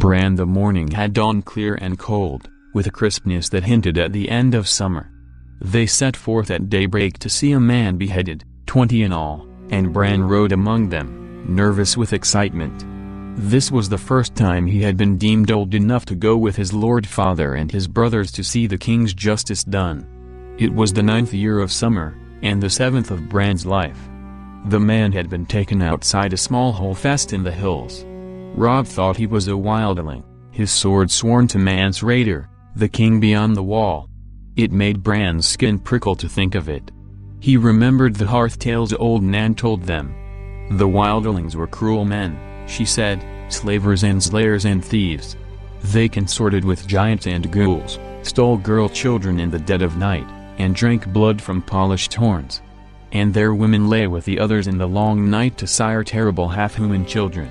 BRAN. The morning had dawned clear and cold, with a crispness that hinted at the end of summer. They set forth at daybreak to see a man beheaded, 20 in all, and BRAN rode among them, nervous with excitement. This was the first time he had been deemed old enough to go with his lord father and his brothers to see the king's justice done. It was the 9th year of summer, and the 7th of BRAN's life. The man had been taken outside a small holdfast in the hills. Rob thought he was a wildling, his sword sworn to man's raider, the king beyond the wall. It made BRAN's skin prickle to think of it. He remembered the hearth tales old Nan told them. The wildlings were cruel men, she said, slavers and slayers and thieves. They consorted with giants and ghouls, stole girl children in the dead of night, and drank blood from polished horns. And their women lay with the others in the long night to sire terrible half-human children.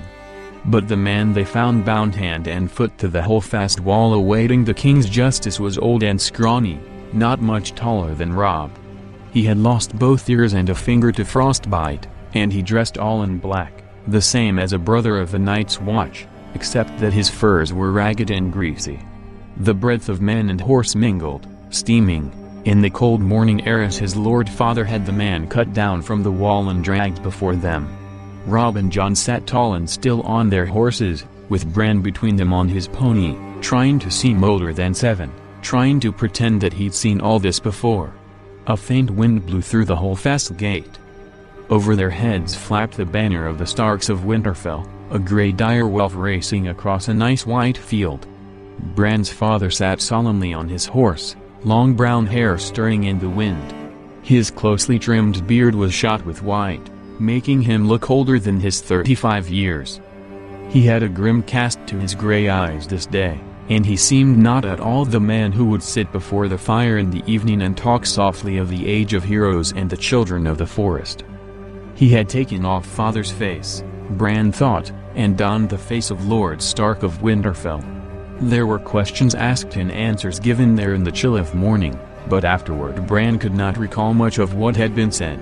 But the man they found bound hand and foot to the holdfast wall awaiting the king's justice was old and scrawny, not much taller than Rob. He had lost both ears and a finger to frostbite, and he dressed all in black, the same as a brother of the night's watch, except that his furs were ragged and greasy. The breath of man and horse mingled, steaming, in the cold morning air as his lord father had the man cut down from the wall and dragged before them. Rob and John sat tall and still on their horses, with BRAN between them on his pony, trying to seem older than 7, trying to pretend that he'd seen all this before. A faint wind blew through the holdfast gate. Over their heads flapped the banner of the Starks of Winterfell, a grey dire wolf racing across a nice white field. BRAN's father sat solemnly on his horse, long brown hair stirring in the wind. His closely trimmed beard was shot with white, making him look older than his 35 years. He had a grim cast to his grey eyes this day, and he seemed not at all the man who would sit before the fire in the evening and talk softly of the age of heroes and the children of the forest. He had taken off father's face, BRAN thought, and donned the face of Lord Stark of Winterfell. There were questions asked and answers given there in the chill of morning, but afterward BRAN could not recall much of what had been said.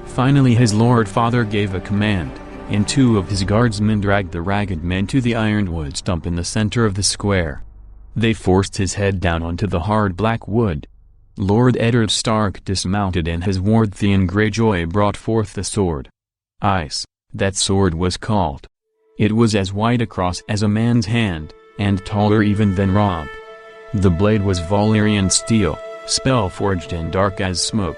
Finally his lord father gave a command, and 2 of his guardsmen dragged the ragged man to the ironwood stump in the center of the square. They forced his head down onto the hard black wood. Lord Eddard Stark dismounted and his ward Theon Greyjoy brought forth the sword. Ice, that sword was called. It was as wide across as a man's hand, and taller even than Rob. The blade was Valyrian steel, spell-forged and dark as smoke.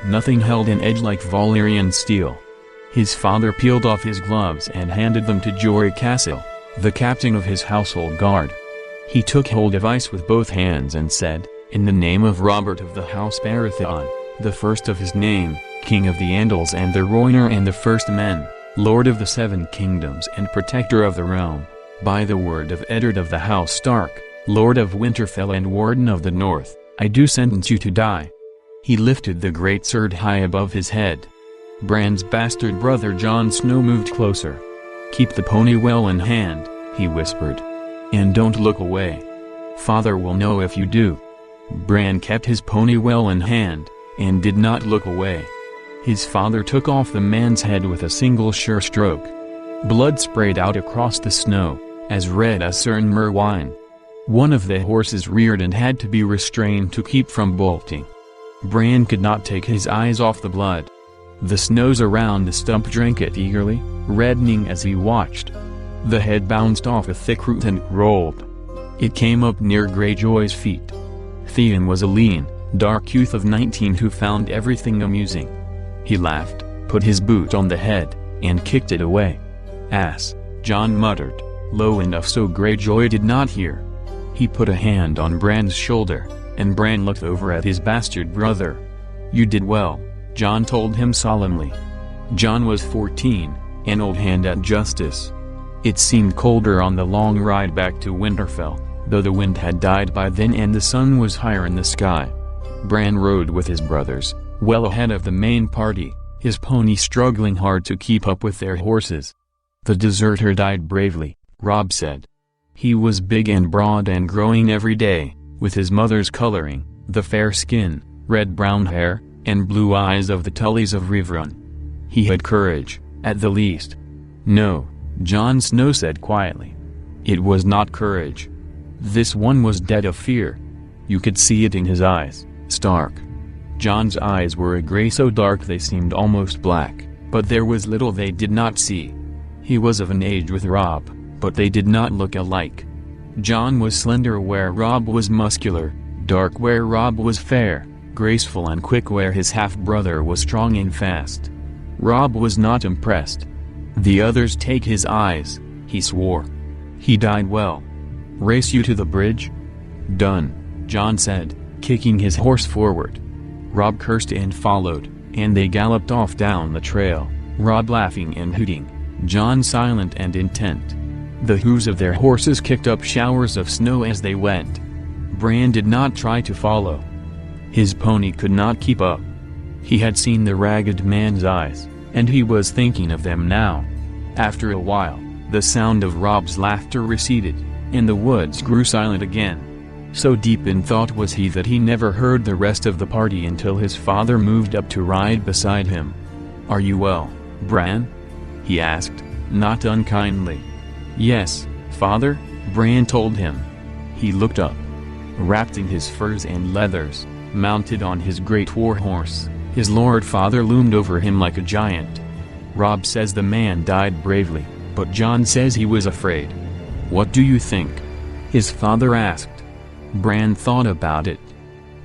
Nothing held an edge like Valyrian steel. His father peeled off his gloves and handed them to Jory Castle, the captain of his household guard. He took hold of Ice with both hands and said, "In the name of Robert of the House Baratheon, the first of his name, King of the Andals and the Rhoynar and the First Men, Lord of the 7 Kingdoms and Protector of the Realm, by the word of Eddard of the House Stark, Lord of Winterfell and Warden of the North, I do sentence you to die." He lifted the great sword high above his head. BRAN's bastard brother Jon Snow moved closer. "Keep the pony well in hand," he whispered. "And don't look away. Father will know if you do." BRAN kept his pony well in hand, and did not look away. His father took off the man's head with a single sure stroke. Blood sprayed out across the snow, as red as certain myrrh wine. One of the horses reared and had to be restrained to keep from bolting. BRAN could not take his eyes off the blood. The snows around the stump drank it eagerly, reddening as he watched. The head bounced off a thick root and rolled. It came up near Greyjoy's feet. Theon was a lean, dark youth of 19 who found everything amusing. He laughed, put his boot on the head, and kicked it away. "Ass," Jon muttered, low enough so Greyjoy did not hear. He put a hand on BRAN's shoulder, and BRAN looked over at his bastard brother. "You did well," Jon told him solemnly. Jon was 14, an old hand at justice. It seemed colder on the long ride back to Winterfell, though the wind had died by then and the sun was higher in the sky. BRAN rode with his brothers, well ahead of the main party, his pony struggling hard to keep up with their horses. "The deserter died bravely," Rob said. He was big and broad and growing every day, with his mother's coloring, the fair skin, red-brown hair, and blue eyes of the Tullys of Riverrun. He had courage, at the least. "No," Jon Snow said quietly. It was not courage. This one was dead of fear. You could see it in his eyes, stark. John's eyes were a gray so dark they seemed almost black, but there was little they did not see. He was of an age with Rob, but they did not look alike. John was slender where Rob was muscular, dark where Rob was fair, graceful and quick where his half-brother was strong and fast. Rob was not impressed. "The others take his eyes," he swore. "He died well. Race you to the bridge?" "Done," John said, kicking his horse forward. Rob cursed and followed, and they galloped off down the trail, Rob laughing and hooting, John silent and intent. The hooves of their horses kicked up showers of snow as they went. Bran did not try to follow. His pony could not keep up. He had seen the ragged man's eyes, and he was thinking of them now. After a while, the sound of Rob's laughter receded, and the woods grew silent again. So deep in thought was he that he never heard the rest of the party until his father moved up to ride beside him. "Are you well, Bran?" he asked, not unkindly. "Yes, father," Bran told him. He looked up. Wrapped in his furs and leathers, mounted on his great war horse, his lord father loomed over him like a giant. "Rob says the man died bravely, but John says he was afraid. What do you think?" his father asked. Bran thought about it.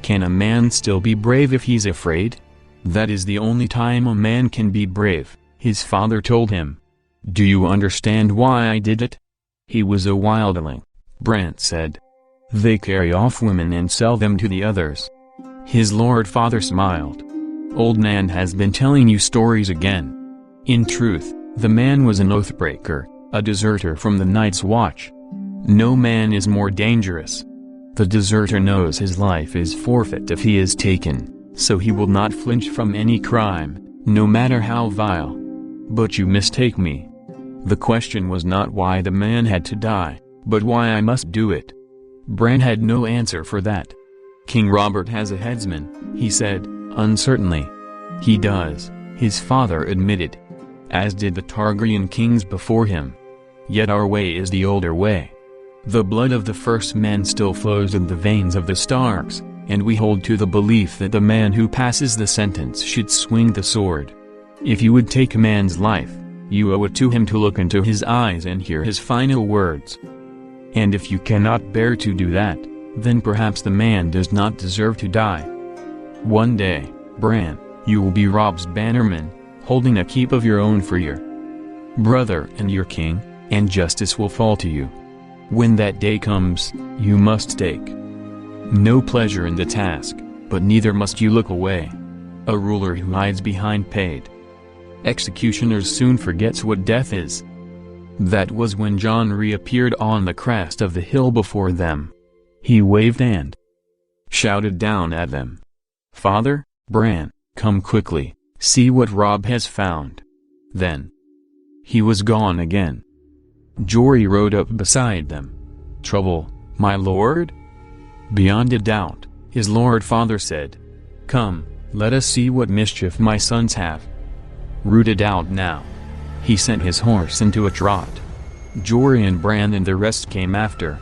Can a man still be brave if he's afraid? That is the only time a man can be brave, his father told him. "Do you understand why I did it?" "He was a wildling," Bran said. "They carry off women and sell them to the others." His lord father smiled. "Old Nan has been telling you stories again. In truth, the man was an oathbreaker, a deserter from the Night's Watch. No man is more dangerous. The deserter knows his life is forfeit if he is taken, so he will not flinch from any crime, no matter how vile. But you mistake me. The question was not why the man had to die, but why I must do it." Bran had no answer for that. "King Robert has a headsman," he said, uncertainly. "He does," his father admitted. "As did the Targaryen kings before him. Yet our way is the older way. The blood of the first men still flows in the veins of the Starks, and we hold to the belief that the man who passes the sentence should swing the sword. If you would take a man's life, you owe it to him to look into his eyes and hear his final words. And if you cannot bear to do that, then perhaps the man does not deserve to die. One day, Bran, you will be Rob's bannerman, holding a keep of your own for your brother and your king, and justice will fall to you. When that day comes, you must take no pleasure in the task, but neither must you look away. A ruler who hides behind paid executioners soon forgets what death is." That was when John reappeared on the crest of the hill before them. He waved and shouted down at them. "Father, Bran, come quickly, see what Rob has found." Then he was gone again. Jory rode up beside them. "Trouble, my lord?" "Beyond a doubt," his lord father said. "Come, let us see what mischief my sons have rooted out now." He sent his horse into a trot. Jory and Bran and the rest came after.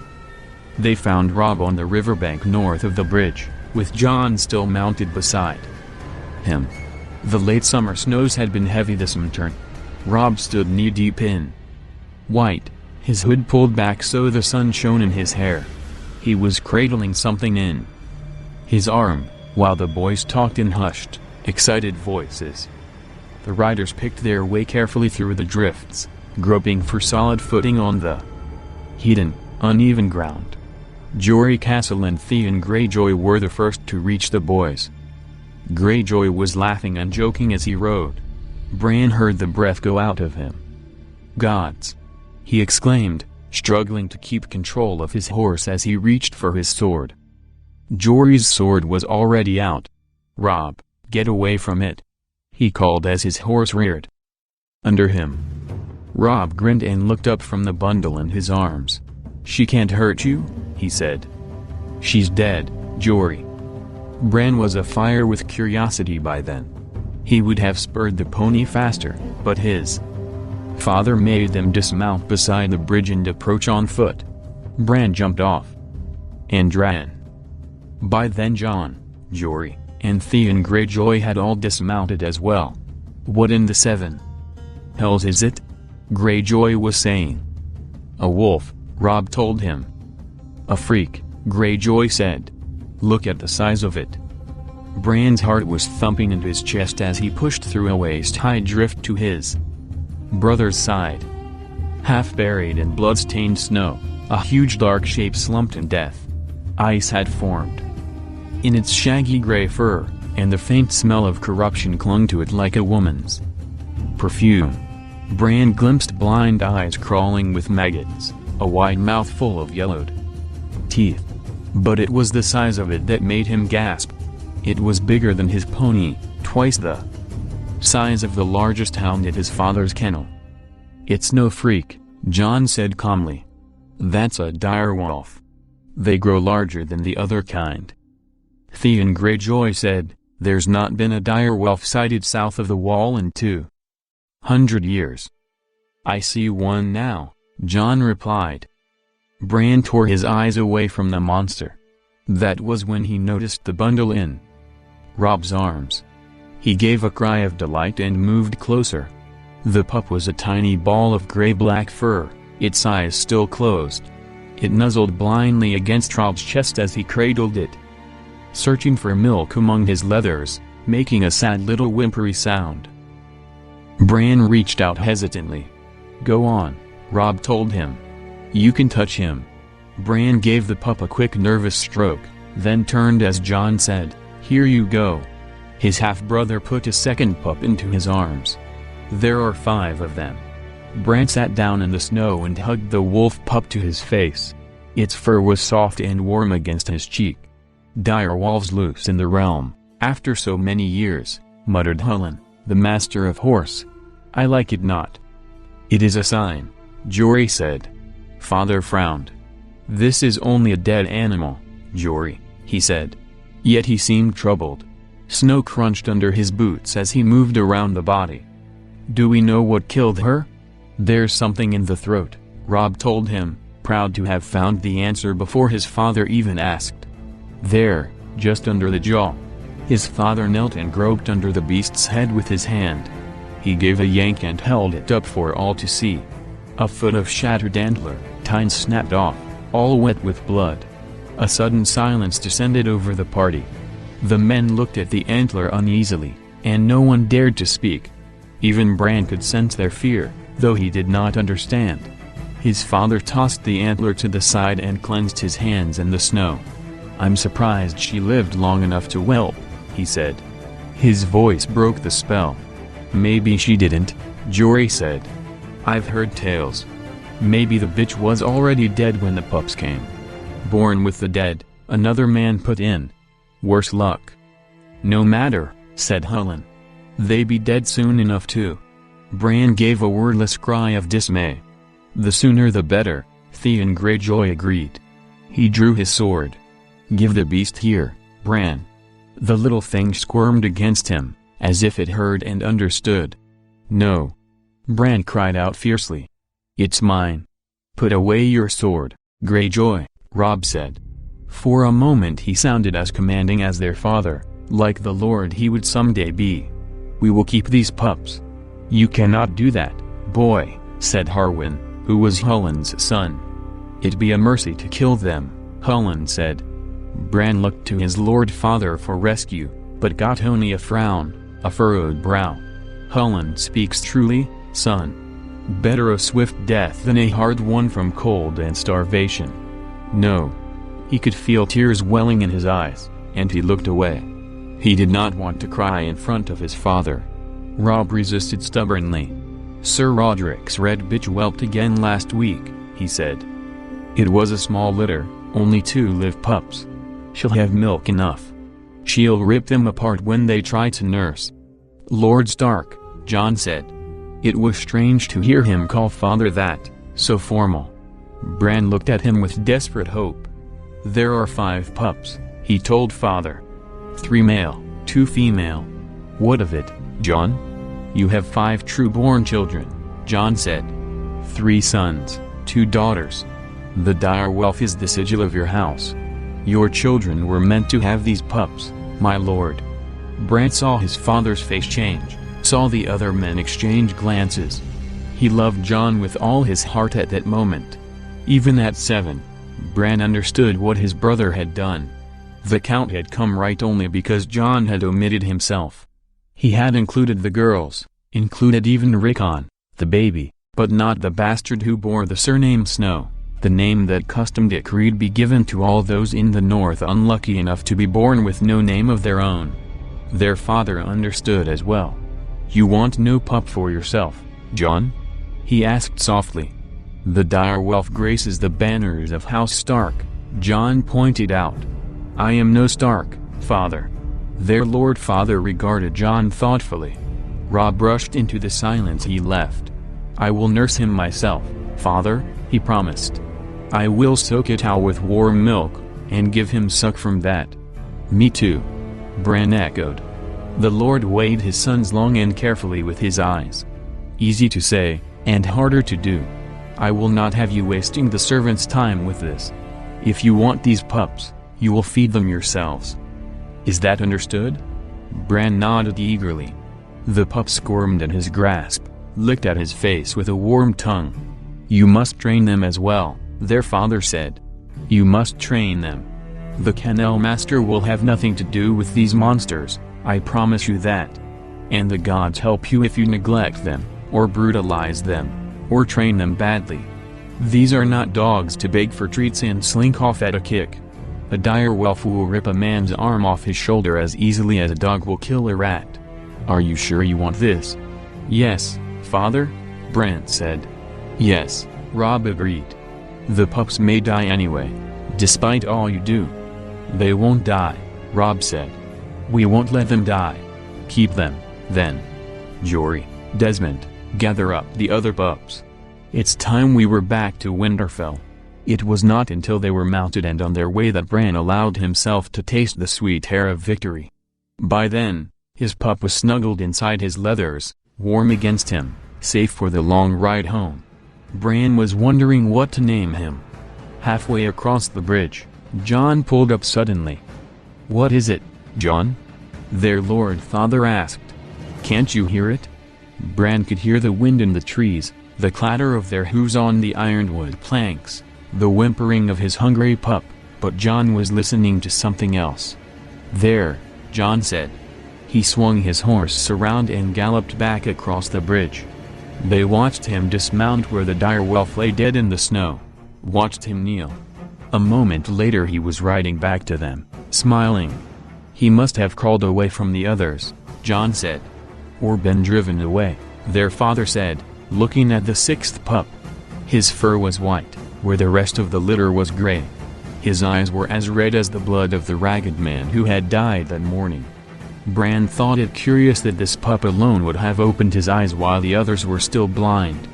They found Rob on the riverbank north of the bridge, with John still mounted beside him. The late summer snows had been heavy this winter. Rob stood knee-deep in white, his hood pulled back so the sun shone in his hair. He was cradling something in his arm, while the boys talked in hushed, excited voices. The riders picked their way carefully through the drifts, groping for solid footing on the heathen, uneven ground. Jory Castle and Theon Greyjoy were the first to reach the boys. Greyjoy was laughing and joking as he rode. Bran heard the breath go out of him. "Gods!" he exclaimed, struggling to keep control of his horse as he reached for his sword. Jory's sword was already out. "Rob, get away from it," he called as his horse reared under him. Rob grinned and looked up from the bundle in his arms. "She can't hurt you?" he said. "She's dead, Jory." Bran was afire with curiosity by then. He would have spurred the pony faster, but his Father made them dismount beside the bridge and approach on foot. Bran jumped off and ran. By then Jon, Jory, and Theon Greyjoy had all dismounted as well. "What in the seven hells is it?" Greyjoy was saying. "A wolf," Robb told him. "A freak," Greyjoy said. "Look at the size of it." Bran's heart was thumping in his chest as he pushed through a waist-high drift to his brother's side. Half buried in blood-stained snow, a huge dark shape slumped in death. Ice had formed in its shaggy gray fur, and the faint smell of corruption clung to it like a woman's perfume. Bran glimpsed blind eyes crawling with maggots, a wide mouth full of yellowed teeth. But it was the size of it that made him gasp. It was bigger than his pony, twice the size of the largest hound at his father's kennel. "It's no freak," Jon said calmly. "That's a direwolf. They grow larger than the other kind." Theon Greyjoy said, "There's not been a direwolf sighted south of the Wall in 200 years. "I see one now," Jon replied. Bran tore his eyes away from the monster. That was when he noticed the bundle in Robb's arms. He gave a cry of delight and moved closer. The pup was a tiny ball of gray-black fur, its eyes still closed. It nuzzled blindly against Robb's chest as he cradled it, searching for milk among his leathers, making a sad little whimpery sound. Bran reached out hesitantly. "Go on," Robb told him. "You can touch him." Bran gave the pup a quick nervous stroke, then turned as Jon said, "Here you go." His half-brother put a second pup into his arms. "There are 5 of them." Bran sat down in the snow and hugged the wolf pup to his face. Its fur was soft and warm against his cheek. "Direwolves loose in the realm, after so many years," muttered Hullen, the master of horse. "I like it not." "It is a sign," Jory said. Father frowned. "This is only a dead animal, Jory," he said. Yet he seemed troubled. Snow crunched under his boots as he moved around the body. "Do we know what killed her?" "There's something in the throat," Robb told him, proud to have found the answer before his father even asked. "There, just under the jaw." His father knelt and groped under the beast's head with his hand. He gave a yank and held it up for all to see. A foot of shattered antler, tines snapped off, all wet with blood. A sudden silence descended over the party. The men looked at the antler uneasily, and no one dared to speak. Even Bran could sense their fear, though he did not understand. His father tossed the antler to the side and cleansed his hands in the snow. "I'm surprised she lived long enough to whelp," he said. His voice broke the spell. "Maybe she didn't," Jory said. "I've heard tales. Maybe the bitch was already dead when the pups came." "Born with the dead," another man put in. "Worse luck." "No matter," said Hullen. "They be dead soon enough too." Bran gave a wordless cry of dismay. "The sooner the better," Theon Greyjoy agreed. He drew his sword. "Give the beast here, Bran." The little thing squirmed against him, as if it heard and understood. "No!" Bran cried out fiercely. "It's mine." "Put away your sword, Greyjoy," Robb said. For a moment he sounded as commanding as their father, like the lord he would someday be. "We will keep these pups." "You cannot do that, boy," said Harwin, who was Hullen's son. "It'd be a mercy to kill them," Hullen said. Bran looked to his lord father for rescue, but got only a frown, a furrowed brow. "Hullen speaks truly, son. Better a swift death than a hard one from cold and starvation." "No." He could feel tears welling in his eyes, and he looked away. He did not want to cry in front of his father. Robb resisted stubbornly. "Sir Roderick's red bitch whelped again last week," he said. "It was a small litter, only 2 live pups. She'll have milk enough. She'll rip them apart when they try to nurse." "Lord Stark," Jon said. It was strange to hear him call father that, so formal. Bran looked at him with desperate hope. "There are 5 pups," he told father. 3 male, 2 female. "What of it, Jon? You have 5 true-born children," John said. 3 sons, 2 daughters. The dire wealth is the sigil of your house. Your children were meant to have these pups, my lord. Bran saw his father's face change, saw the other men exchange glances. He loved Jon with all his heart at that moment. Even at 7, Bran understood what his brother had done. The count had come right only because Jon had omitted himself. He had included the girls, included even Rickon, the baby, but not the bastard who bore the surname Snow, the name that custom decreed be given to all those in the north unlucky enough to be born with no name of their own. Their father understood as well. You want no pup for yourself, Jon? He asked softly. The dire wealth graces the banners of House Stark, Jon pointed out. I am no Stark, father. Their lord father regarded Jon thoughtfully. Robb rushed into the silence he left. I will nurse him myself, father, he promised. I will soak it out with warm milk, and give him suck from that. Me too. Bran echoed. The lord weighed his sons long and carefully with his eyes. Easy to say, and harder to do. I will not have you wasting the servants' time with this. If you want these pups, you will feed them yourselves. Is that understood? Bran nodded eagerly. The pup squirmed in his grasp, licked at his face with a warm tongue. You must train them as well, their father said. You must train them. The kennel master will have nothing to do with these monsters, I promise you that. And the gods help you if you neglect them, or brutalize them, or train them badly. These are not dogs to beg for treats and slink off at a kick. A dire wolf will rip a man's arm off his shoulder as easily as a dog will kill a rat. Are you sure you want this? Yes, father, Bran said. Yes, Robb agreed. The pups may die anyway, despite all you do. They won't die, Robb said. We won't let them die. Keep them, then. Jory, Desmond, gather up the other pups. It's time we were back to Winterfell. It was not until they were mounted and on their way that Bran allowed himself to taste the sweet air of victory. By then, his pup was snuggled inside his leathers, warm against him, safe for the long ride home. Bran was wondering what to name him. Halfway across the bridge, Jon pulled up suddenly. What is it, Jon? Their lord father asked. Can't you hear it? Bran could hear the wind in the trees, the clatter of their hooves on the ironwood planks, the whimpering of his hungry pup, but Jon was listening to something else. There, Jon said. He swung his horse around and galloped back across the bridge. They watched him dismount where the dire wolf lay dead in the snow, watched him kneel. A moment later he was riding back to them, smiling. He must have crawled away from the others, Jon said. Or been driven away, their father said, looking at the 6th pup. His fur was white, where the rest of the litter was gray. His eyes were as red as the blood of the ragged man who had died that morning. Bran thought it curious that this pup alone would have opened his eyes while the others were still blind.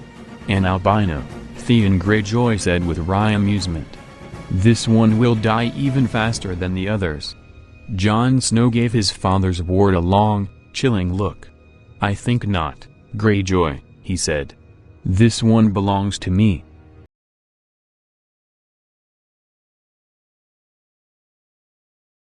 An albino, Theon Greyjoy said with wry amusement. This one will die even faster than the others. Jon Snow gave his father's ward a long, chilling look. I think not, Greyjoy, he said. This one belongs to me.